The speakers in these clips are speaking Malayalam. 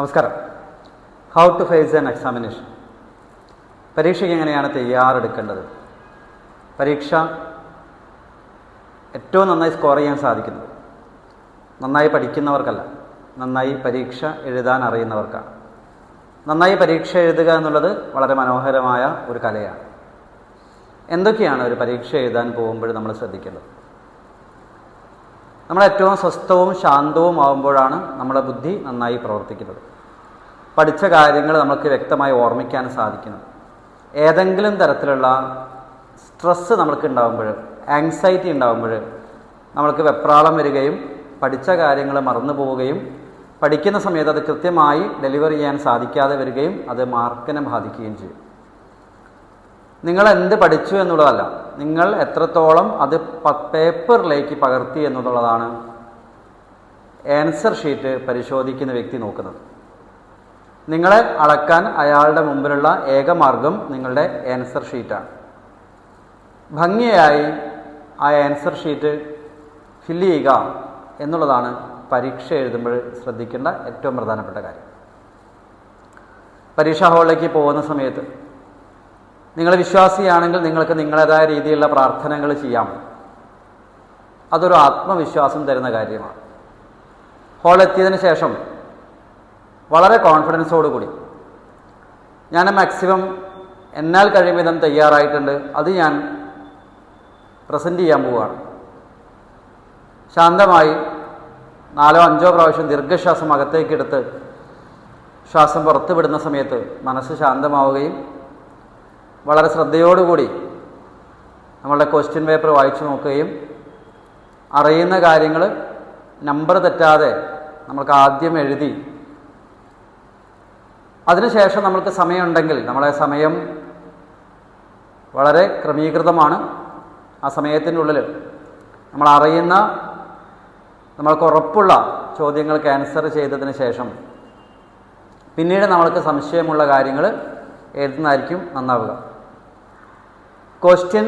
നമസ്കാരം. How to face an examination. പരീക്ഷയ്ക്ക് എങ്ങനെയാണ് തയ്യാറെടുക്കേണ്ടത്? പരീക്ഷ ഏറ്റവും നന്നായി സ്കോർ ചെയ്യാൻ സാധിക്കുന്നത് നന്നായി പഠിക്കുന്നവർക്കല്ല, നന്നായി പരീക്ഷ എഴുതാൻ അറിയുന്നവർക്കാണ്. നന്നായി പരീക്ഷ എഴുതുക എന്നുള്ളത് വളരെ മനോഹരമായ ഒരു കലയാണ്. എന്തൊക്കെയാണ് ഒരു പരീക്ഷ എഴുതാൻ പോകുമ്പോൾ നമ്മൾ ശ്രദ്ധിക്കേണ്ടത്? നമ്മൾ ഏറ്റവും സ്വസ്ഥവും ശാന്തവും ആകുമ്പോഴാണ് നമ്മുടെ ബുദ്ധി നന്നായി പ്രവർത്തിക്കുന്നത്. പഠിച്ച കാര്യങ്ങൾ നമുക്ക് വ്യക്തമായി ഓർമ്മിക്കാൻ സാധിക്കുന്നത്. ഏതെങ്കിലും തരത്തിലുള്ള സ്ട്രെസ്സ് നമുക്ക് ഉണ്ടാകുമ്പോൾ, ആങ്സൈറ്റി ഉണ്ടാകുമ്പോൾ നമ്മൾക്ക് വെപ്രാളം വരികയും പഠിച്ച കാര്യങ്ങൾ മറന്നു പോവുകയും പഠിക്കുന്ന സമയത്ത് അത് കൃത്യമായി ഡെലിവർ ചെയ്യാൻ സാധിക്കാതെ വരികയും അത് മാർക്കിനെ ബാധിക്കുകയും ചെയ്യും. നിങ്ങൾ എന്ത് പഠിച്ചു എന്നുള്ളതല്ല, നിങ്ങൾ എത്രത്തോളം അത് പേപ്പറിലേക്ക് പകർത്തി എന്നുള്ളതാണ് ആൻസർ ഷീറ്റ് പരിശോധിക്കുന്ന വ്യക്തി നോക്കുന്നത്. നിങ്ങളെ അളക്കാൻ അയാളുടെ മുമ്പിലുള്ള ഏക മാർഗം നിങ്ങളുടെ ആൻസർ ഷീറ്റാണ്. ഭംഗിയായി ആ ആൻസർ ഷീറ്റ് ഫില്ല് ചെയ്യുക എന്നുള്ളതാണ് പരീക്ഷ എഴുതുമ്പോൾ ശ്രദ്ധിക്കേണ്ട ഏറ്റവും പ്രധാനപ്പെട്ട കാര്യം. പരീക്ഷാ ഹാളിലേക്ക് പോകുന്ന സമയത്ത് നിങ്ങൾ വിശ്വാസിയാണെങ്കിൽ നിങ്ങൾക്ക് നിങ്ങളേതായ രീതിയിലുള്ള പ്രാർത്ഥനകൾ ചെയ്യാം. അതൊരു ആത്മവിശ്വാസം തരുന്ന കാര്യമാണ്. ഹാളെത്തിയതിന് ശേഷം വളരെ കോൺഫിഡൻസോടുകൂടി ഞാൻ മാക്സിമം എന്നാൽ കഴിയും വിധം തയ്യാറായിട്ടുണ്ട്, അത് ഞാൻ പ്രസൻറ്റ് ചെയ്യാൻ പോവുകയാണ്. ശാന്തമായി 4-5 പ്രാവശ്യം ദീർഘശ്വാസം അകത്തേക്കെടുത്ത് ശ്വാസം പുറത്തു വിടുന്ന സമയത്ത് മനസ്സ് ശാന്തമാവുകയും വളരെ ശ്രദ്ധയോടുകൂടി നമ്മളുടെ ക്വസ്റ്റ്യൻ പേപ്പർ വായിച്ചു നോക്കുകയും അറിയുന്ന കാര്യങ്ങൾ നമ്പർ തെറ്റാതെ നമ്മൾക്ക് ആദ്യം എഴുതി അതിനുശേഷം നമ്മൾക്ക് സമയമുണ്ടെങ്കിൽ നമ്മളെ സമയം വളരെ ക്രമീകൃതമാണ്. ആ സമയത്തിൻ്റെ ഉള്ളിൽ നമ്മൾ അറിയുന്ന നമ്മൾക്ക് ഉറപ്പുള്ള ചോദ്യങ്ങൾക്ക് ആൻസർ ചെയ്തതിന് ശേഷം പിന്നീട് നമ്മൾക്ക് സംശയമുള്ള കാര്യങ്ങൾ എഴുതുന്നതായിരിക്കും നന്നാവുക. ക്വസ്റ്റ്യൻ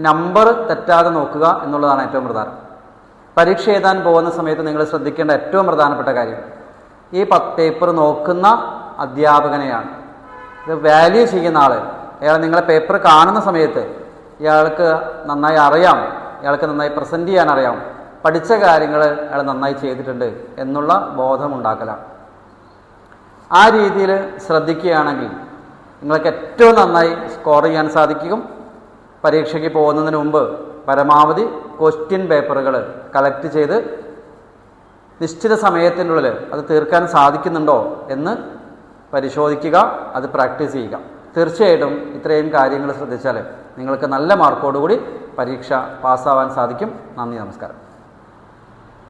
നമ്പർ തെറ്റാതെ നോക്കുക എന്നുള്ളതാണ് ഏറ്റവും പ്രധാനം. പരീക്ഷ എഴുതാൻ പോകുന്ന സമയത്ത് നിങ്ങൾ ശ്രദ്ധിക്കേണ്ട ഏറ്റവും പ്രധാനപ്പെട്ട കാര്യം ഈ പേപ്പർ നോക്കുന്ന അധ്യാപകനെയാണ്. ഇത് വാല്യൂ ചെയ്യുന്ന ആൾ, അയാൾ നിങ്ങളെ പേപ്പർ കാണുന്ന സമയത്ത് ഇയാൾക്ക് നന്നായി അറിയാം, ഇയാൾക്ക് നന്നായി പ്രസൻറ്റ് ചെയ്യാൻ അറിയാം, പഠിച്ച കാര്യങ്ങൾ അയാൾ നന്നായി ചെയ്തിട്ടുണ്ട് എന്നുള്ള ബോധമുണ്ടാക്കലാണ്. ആ രീതിയിൽ ശ്രദ്ധിക്കുകയാണെങ്കിൽ നിങ്ങൾക്ക് ഏറ്റവും നന്നായി സ്കോർ ചെയ്യാൻ സാധിക്കും. പരീക്ഷയ്ക്ക് പോകുന്നതിന് മുമ്പ് പരമാവധി ക്വസ്റ്റ്യൻ പേപ്പറുകൾ കളക്ട് ചെയ്ത് നിശ്ചിത സമയത്തിൻ്റെ ഉള്ളിൽ അത് തീർക്കാൻ സാധിക്കുന്നുണ്ടോ എന്ന് പരിശോധിക്കുക, അത് പ്രാക്ടീസ് ചെയ്യുക. തീർച്ചയായിട്ടും ഇത്രയും കാര്യങ്ങൾ ശ്രദ്ധിച്ചാൽ നിങ്ങൾക്ക് നല്ല മാർക്കോടുകൂടി പരീക്ഷ പാസ്സാവാൻ സാധിക്കും. നന്ദി, നമസ്കാരം.